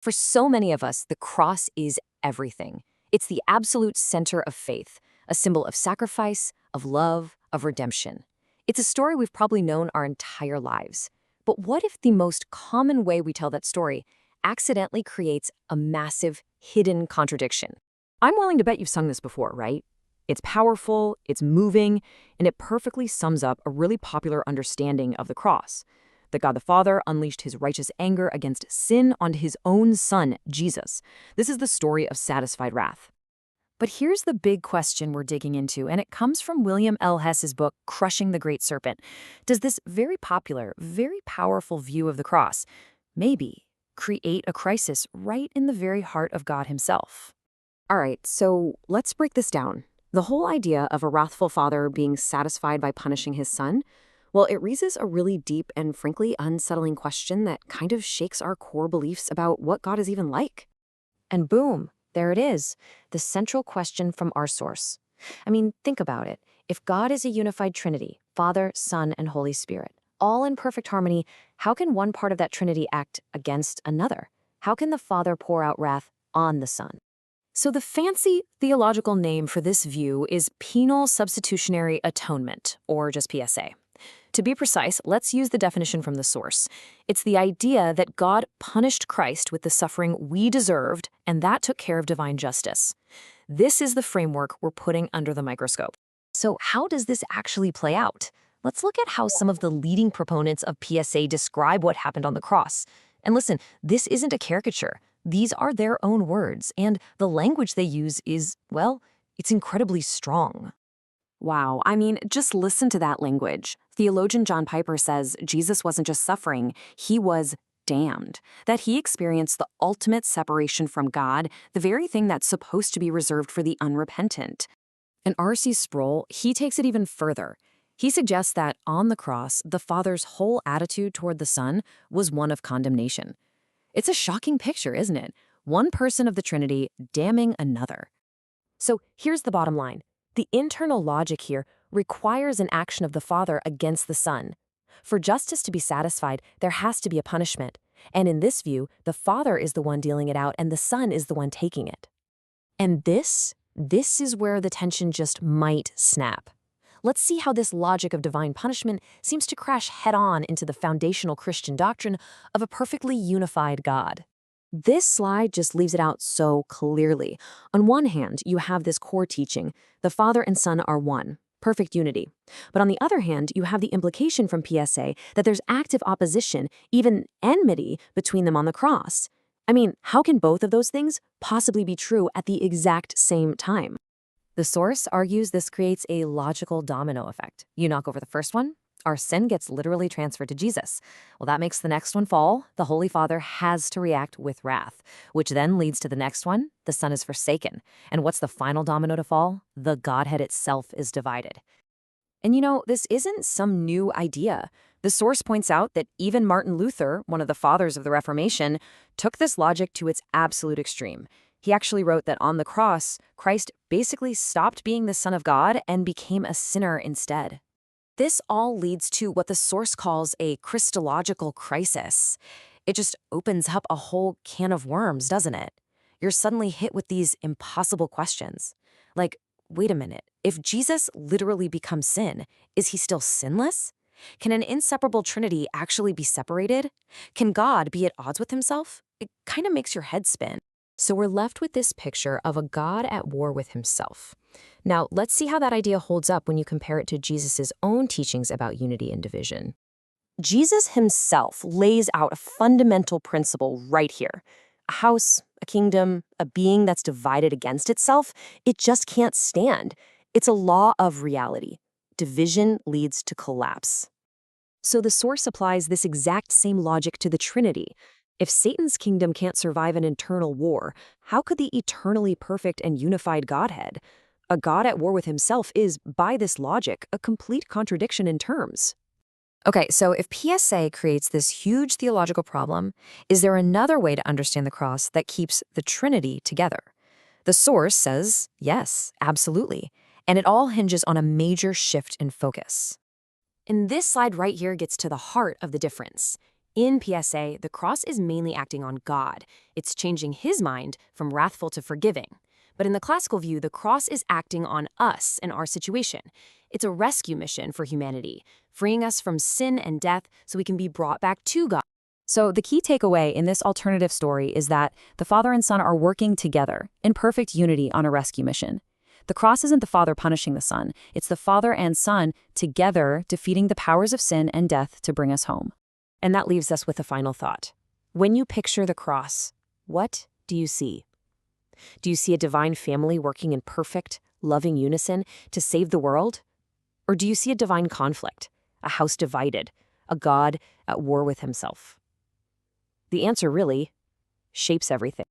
For so many of us, the cross is everything. It's the absolute center of faith, a symbol of sacrifice, of love, of redemption. It's a story we've probably known our entire lives. But what if the most common way we tell that story accidentally creates a massive, hidden contradiction? I'm willing to bet you've sung this before, right? It's powerful, it's moving, and it perfectly sums up a really popular understanding of the cross. That God the Father unleashed his righteous anger against sin onto his own Son, Jesus. This is the story of satisfied wrath. But here's the big question we're digging into, and it comes from William L. Hess's book, Crushing the Great Serpent. Does this very popular, very powerful view of the cross maybe create a crisis right in the very heart of God himself? All right, so let's break this down. The whole idea of a wrathful father being satisfied by punishing his son, well, it raises a really deep and frankly unsettling question that kind of shakes our core beliefs about what God is even like. And boom, there it is, the central question from our source. I mean, think about it. If God is a unified Trinity, Father, Son, and Holy Spirit, all in perfect harmony, how can one part of that Trinity act against another? How can the Father pour out wrath on the Son? So the fancy theological name for this view is Penal Substitutionary Atonement, or just PSA. To be precise, let's use the definition from the source. It's the idea that God punished Christ with the suffering we deserved, and that took care of divine justice. This is the framework we're putting under the microscope. So how does this actually play out? Let's look at how some of the leading proponents of PSA describe what happened on the cross. And listen, this isn't a caricature. These are their own words, and the language they use is, well, it's incredibly strong. Wow, I mean, just listen to that language. Theologian John Piper says Jesus wasn't just suffering, he was damned. That he experienced the ultimate separation from God, the very thing that's supposed to be reserved for the unrepentant. And R.C. Sproul, he takes it even further. He suggests that on the cross, the Father's whole attitude toward the Son was one of condemnation. It's a shocking picture, isn't it? One person of the Trinity damning another. So here's the bottom line. The internal logic here requires an action of the Father against the Son. For justice to be satisfied, there has to be a punishment. And in this view, the Father is the one dealing it out and the Son is the one taking it. And this is where the tension just might snap. Let's see how this logic of divine punishment seems to crash head-on into the foundational Christian doctrine of a perfectly unified God. This slide just leaves it out so clearly. On one hand, you have this core teaching, the Father and Son are one, perfect unity. But on the other hand, you have the implication from PSA that there's active opposition, even enmity, between them on the cross. I mean, how can both of those things possibly be true at the exact same time? The source argues this creates a logical domino effect. You knock over the first one, our sin gets literally transferred to Jesus. Well, that makes the next one fall. The Holy Father has to react with wrath, which then leads to the next one. The Son is forsaken. And what's the final domino to fall? The Godhead itself is divided. And you know, this isn't some new idea. The source points out that even Martin Luther, one of the fathers of the Reformation, took this logic to its absolute extreme. He actually wrote that on the cross, Christ basically stopped being the Son of God and became a sinner instead. This all leads to what the source calls a Christological crisis. It just opens up a whole can of worms, doesn't it? You're suddenly hit with these impossible questions. Like, wait a minute, if Jesus literally becomes sin, is he still sinless? Can an inseparable Trinity actually be separated? Can God be at odds with himself? It kind of makes your head spin. So we're left with this picture of a God at war with himself. Now, let's see how that idea holds up when you compare it to Jesus' own teachings about unity and division. Jesus himself lays out a fundamental principle right here. A house, a kingdom, a being that's divided against itself, it just can't stand. It's a law of reality. Division leads to collapse. So the source applies this exact same logic to the Trinity. If Satan's kingdom can't survive an internal war, how could the eternally perfect and unified Godhead? A God at war with himself is, by this logic, a complete contradiction in terms. Okay, so if PSA creates this huge theological problem, is there another way to understand the cross that keeps the Trinity together? The source says, yes, absolutely. And it all hinges on a major shift in focus. And this slide right here gets to the heart of the difference. In PSA, the cross is mainly acting on God. It's changing his mind from wrathful to forgiving. But in the classical view, the cross is acting on us and our situation. It's a rescue mission for humanity, freeing us from sin and death so we can be brought back to God. So the key takeaway in this alternative story is that the Father and Son are working together in perfect unity on a rescue mission. The cross isn't the Father punishing the Son. It's the Father and Son together defeating the powers of sin and death to bring us home. And that leaves us with a final thought. When you picture the cross, what do you see? Do you see a divine family working in perfect, loving unison to save the world? Or do you see a divine conflict, a house divided, a God at war with himself? The answer really shapes everything.